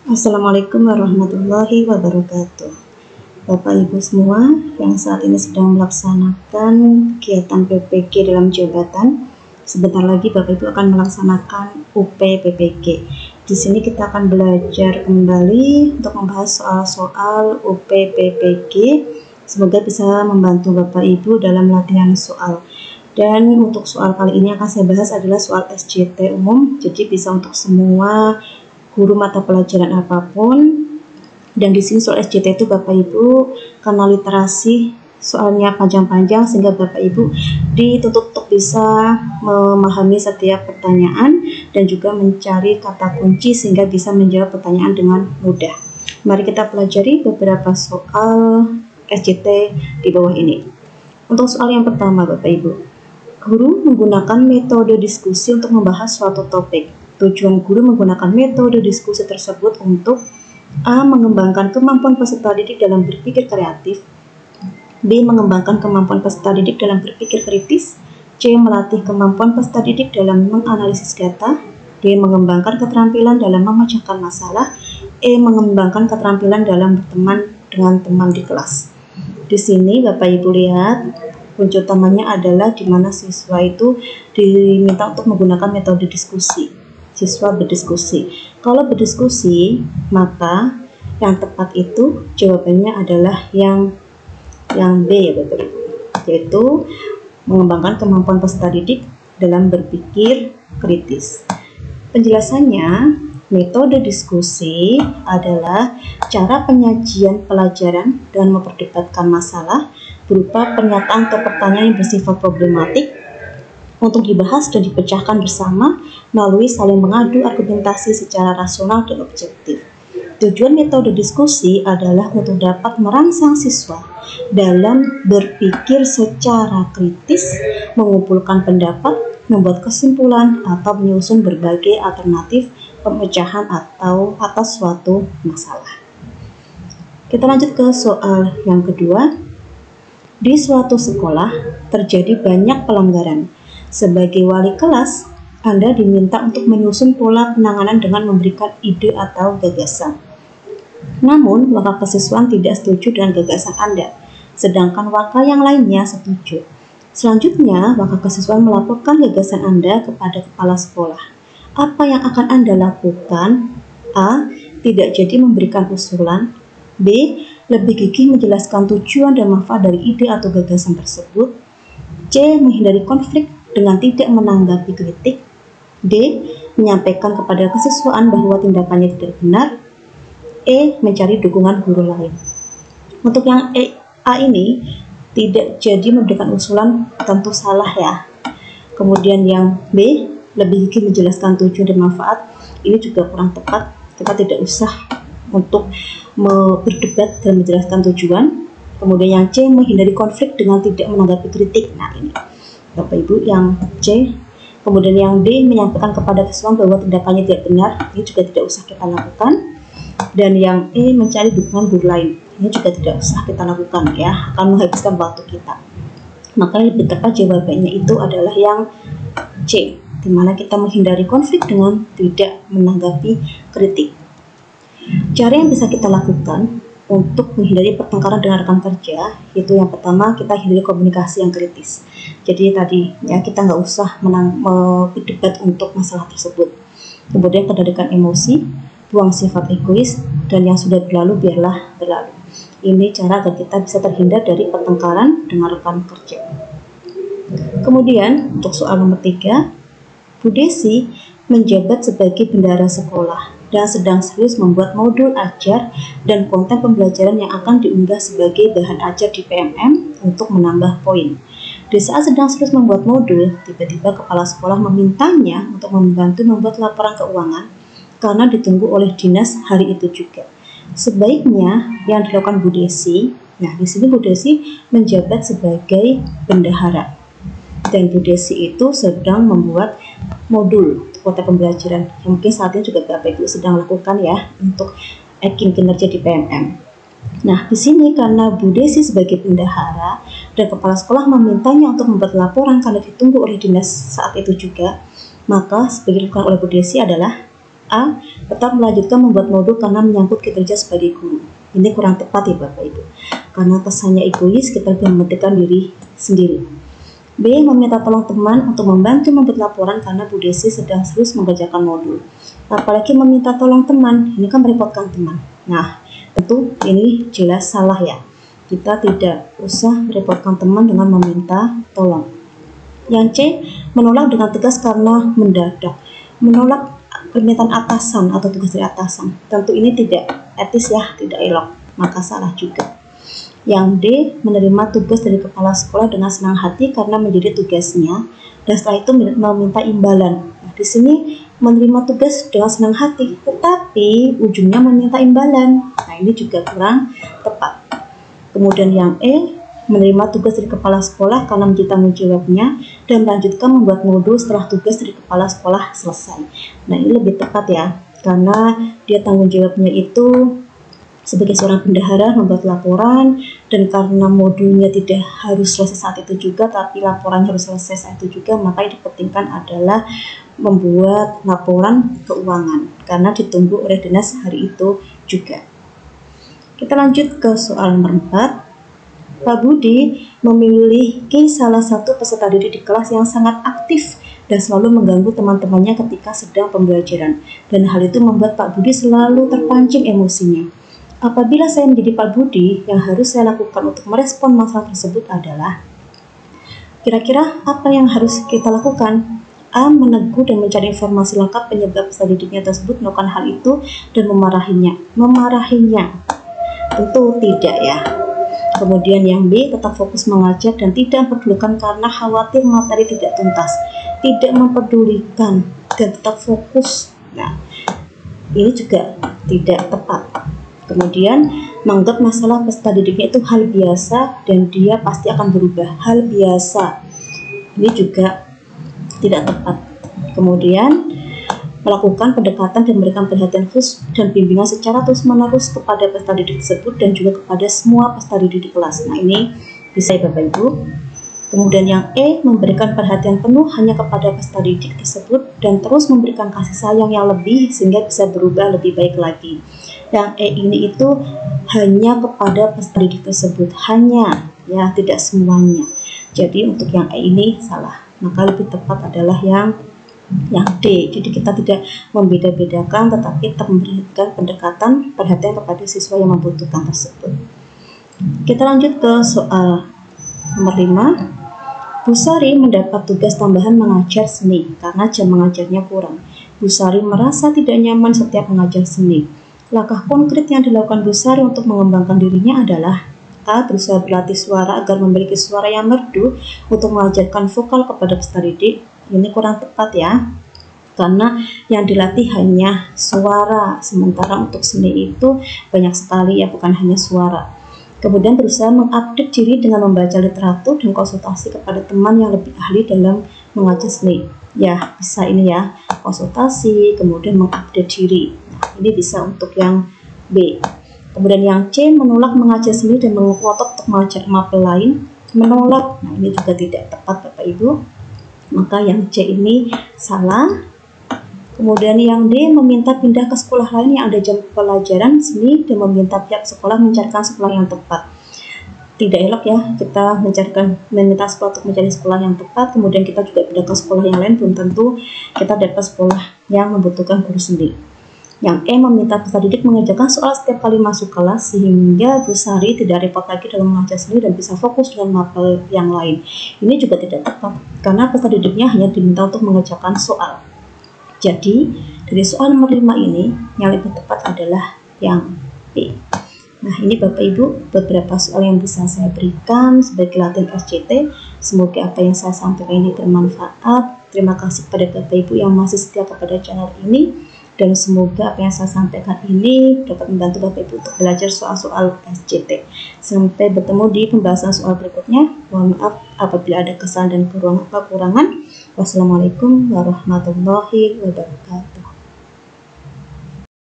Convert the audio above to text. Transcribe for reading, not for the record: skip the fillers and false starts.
Assalamualaikum warahmatullahi wabarakatuh. Bapak Ibu semua yang saat ini sedang melaksanakan kegiatan PPG dalam jabatan, sebentar lagi Bapak Ibu akan melaksanakan UP PPG. Di sini kita akan belajar kembali untuk membahas soal-soal UP PPG. Semoga bisa membantu Bapak Ibu dalam latihan soal. Dan untuk soal kali ini akan saya bahas adalah soal SJT umum, jadi bisa untuk semua guru mata pelajaran apapun. Dan di sini soal SJT itu Bapak Ibu karena literasi soalnya panjang-panjang sehingga Bapak Ibu dituntut untuk bisa memahami setiap pertanyaan dan juga mencari kata kunci sehingga bisa menjawab pertanyaan dengan mudah. Mari kita pelajari beberapa soal SJT di bawah ini. Untuk soal yang pertama Bapak Ibu, guru menggunakan metode diskusi untuk membahas suatu topik. Tujuan guru menggunakan metode diskusi tersebut untuk A. Mengembangkan kemampuan peserta didik dalam berpikir kreatif, B. Mengembangkan kemampuan peserta didik dalam berpikir kritis, C. Melatih kemampuan peserta didik dalam menganalisis data, D. Mengembangkan keterampilan dalam memecahkan masalah, E. Mengembangkan keterampilan dalam berteman dengan teman di kelas. Di sini Bapak Ibu lihat kunci utamanya adalah di mana siswa itu diminta untuk menggunakan metode diskusi. Siswa berdiskusi. Kalau berdiskusi, maka yang tepat itu jawabannya adalah yang B ya Bapak Ibu, yaitu mengembangkan kemampuan peserta didik dalam berpikir kritis. Penjelasannya, metode diskusi adalah cara penyajian pelajaran dan memperdebatkan masalah berupa pernyataan atau pertanyaan yang bersifat problematik untuk dibahas dan dipecahkan bersama melalui saling mengadu argumentasi secara rasional dan objektif. Tujuan metode diskusi adalah untuk dapat merangsang siswa dalam berpikir secara kritis, mengumpulkan pendapat, membuat kesimpulan, atau menyusun berbagai alternatif pemecahan atau atas suatu masalah. Kita lanjut ke soal yang kedua. Di suatu sekolah terjadi banyak pelanggaran. Sebagai wali kelas, Anda diminta untuk menyusun pola penanganan dengan memberikan ide atau gagasan. Namun, wakil kesiswaan tidak setuju dengan gagasan Anda, sedangkan wakil yang lainnya setuju. Selanjutnya, wakil kesiswaan melaporkan gagasan Anda kepada kepala sekolah. Apa yang akan Anda lakukan? A. Tidak jadi memberikan usulan. B. Lebih gigih menjelaskan tujuan dan manfaat dari ide atau gagasan tersebut. C. Menghindari konflik dengan tidak menanggapi kritik. D. Menyampaikan kepada kesiswaan bahwa tindakannya tidak benar. E. Mencari dukungan guru lain. Untuk yang A ini tidak jadi memberikan usulan tentu salah ya. Kemudian yang B, lebih gigih menjelaskan tujuan dan manfaat, ini juga kurang tepat. Kita tidak usah untuk berdebat dan menjelaskan tujuan. Kemudian yang C, menghindari konflik dengan tidak menanggapi kritik. Nah ini Bapak Ibu yang C. Kemudian yang D, menyampaikan kepada kesiswaan bahwa tindakannya tidak benar, ini juga tidak usah kita lakukan. Dan yang E, mencari dukungan guru lain, ini juga tidak usah kita lakukan ya, akan menghabiskan waktu kita. Maka lebih tepat jawabannya itu adalah yang C, di mana kita menghindari konflik dengan tidak menanggapi kritik. Cara yang bisa kita lakukan untuk menghindari pertengkaran dengan rekan kerja, yaitu yang pertama kita hindari komunikasi yang kritis. Jadi tadi ya kita nggak usah berdebat untuk masalah tersebut. Kemudian kendalikan emosi, buang sifat egois, dan yang sudah berlalu biarlah berlalu. Ini cara agar kita bisa terhindar dari pertengkaran dengan rekan kerja. Kemudian untuk soal nomor 3, Bu Desi menjabat sebagai bendahara sekolah dan sedang serius membuat modul ajar dan konten pembelajaran yang akan diunggah sebagai bahan ajar di PMM untuk menambah poin. Di saat sedang serius membuat modul, tiba-tiba kepala sekolah memintanya untuk membantu membuat laporan keuangan karena ditunggu oleh dinas hari itu juga. Sebaiknya yang dilakukan Bu Desi, nah di sini Bu Desi menjabat sebagai bendahara dan Bu Desi itu sedang membuat modul kuota pembelajaran yang mungkin saat ini juga Bapak Ibu sedang lakukan ya untuk kinerja di PMM. Nah, di sini karena Bu Desi sebagai bendahara dan kepala sekolah memintanya untuk membuat laporan karena ditunggu oleh dinas saat itu juga, maka sebagai dilakukan oleh Bu Desi adalah A. Tetap melanjutkan membuat modul karena menyangkut kinerja sebagai guru. Ini kurang tepat ya Bapak Ibu, karena kesannya egois, kita lebih mementingkan diri sendiri. B. Meminta tolong teman untuk membantu membuat laporan karena Bu Desi sedang serius mengerjakan modul. Apalagi meminta tolong teman, ini kan merepotkan teman. Nah, tentu ini jelas salah ya. Kita tidak usah merepotkan teman dengan meminta tolong. Yang C. Menolak dengan tegas karena mendadak. Menolak permintaan atasan atau tugas dari atasan. Tentu ini tidak etis ya, tidak elok, maka salah juga. Yang D. Menerima tugas dari kepala sekolah dengan senang hati karena menjadi tugasnya, dan setelah itu meminta imbalan. Nah, di sini menerima tugas dengan senang hati, tetapi ujungnya meminta imbalan. Nah, ini juga kurang tepat. Kemudian yang E. Menerima tugas dari kepala sekolah karena menjadi tanggung jawabnya dan melanjutkan membuat modul setelah tugas dari kepala sekolah selesai. Nah, ini lebih tepat ya, karena dia tanggung jawabnya itu sebagai seorang bendahara membuat laporan, dan karena modulnya tidak harus selesai saat itu juga, tapi laporannya harus selesai saat itu juga, maka yang dipentingkan adalah membuat laporan keuangan karena ditunggu oleh dinas hari itu juga. Kita lanjut ke soal nomor 4. Pak Budi memiliki salah satu peserta didik di kelas yang sangat aktif dan selalu mengganggu teman-temannya ketika sedang pembelajaran, dan hal itu membuat Pak Budi selalu terpancing emosinya. Apabila saya menjadi Pak Budi, yang harus saya lakukan untuk merespon masalah tersebut adalah, kira-kira apa yang harus kita lakukan? A. Menegur dan mencari informasi lengkap penyebab peserta didiknya tersebut melakukan hal itu dan memarahinya. Tentu tidak ya. Kemudian yang B. Tetap fokus mengajar dan tidak memperdulikan karena khawatir materi tidak tuntas. Tidak memperdulikan dan tetap fokus. Nah, ini juga tidak tepat. Kemudian menganggap masalah peserta didiknya itu hal biasa dan dia pasti akan berubah. Hal biasa, ini juga tidak tepat. Kemudian melakukan pendekatan dan memberikan perhatian khusus dan bimbingan secara terus-menerus kepada peserta didik tersebut dan juga kepada semua peserta didik di kelas. Nah, ini bisa ya Bapak Ibu. Kemudian yang E. Memberikan perhatian penuh hanya kepada peserta didik tersebut dan terus memberikan kasih sayang yang lebih sehingga bisa berubah lebih baik lagi. Yang E ini itu hanya kepada peserta didik tersebut, hanya ya, tidak semuanya. Jadi untuk yang E ini salah, maka lebih tepat adalah yang D. Jadi kita tidak membeda-bedakan, tetapi tetap memberikan pendekatan perhatian kepada siswa yang membutuhkan tersebut. Kita lanjut ke soal nomor 5. Bu Sari mendapat tugas tambahan mengajar seni karena jam mengajarnya kurang. Bu Sari merasa tidak nyaman setiap mengajar seni. Langkah konkret yang dilakukan Bu Sari untuk mengembangkan dirinya adalah A. Berusaha berlatih suara agar memiliki suara yang merdu untuk mengajarkan vokal kepada peserta didik. Ini kurang tepat ya, karena yang dilatih hanya suara, sementara untuk seni itu banyak sekali ya, bukan hanya suara. Kemudian berusaha mengupdate diri dengan membaca literatur dan konsultasi kepada teman yang lebih ahli dalam mengajar seni. Ya, bisa ini ya, konsultasi, kemudian mengupdate diri. Nah, ini bisa untuk yang B. Kemudian yang C. Menolak mengajar seni dan mengotot untuk mengajar mapel lain. Menolak, nah ini juga tidak tepat Bapak Ibu. Maka yang C ini salah. Kemudian yang D. Meminta pindah ke sekolah lain yang ada jam pelajaran seni dan meminta pihak sekolah mencarikan sekolah yang tepat. Tidak elok ya, kita meminta sekolah untuk mencari sekolah yang tepat, kemudian kita juga pindah ke sekolah yang lain, belum tentu kita dapat sekolah yang membutuhkan guru seni. Yang E. Meminta peserta didik mengerjakan soal setiap kali masuk kelas sehingga Bu Sari tidak repot lagi dalam mengajar seni dan bisa fokus dengan mapel yang lain. Ini juga tidak tepat karena peserta didiknya hanya diminta untuk mengerjakan soal. Jadi dari soal nomor 5 ini yang lebih tepat adalah yang B. Nah, ini Bapak Ibu beberapa soal yang bisa saya berikan sebagai latihan SCT. Semoga apa yang saya sampaikan ini bermanfaat. Terima kasih kepada Bapak Ibu yang masih setia kepada channel ini. Dan semoga apa yang saya sampaikan ini dapat membantu Bapak Ibu untuk belajar soal-soal SCT. Sampai bertemu di pembahasan soal berikutnya. Mohon maaf apabila ada kesalahan dan kekurangan. Wassalamualaikum warahmatullahi wabarakatuh.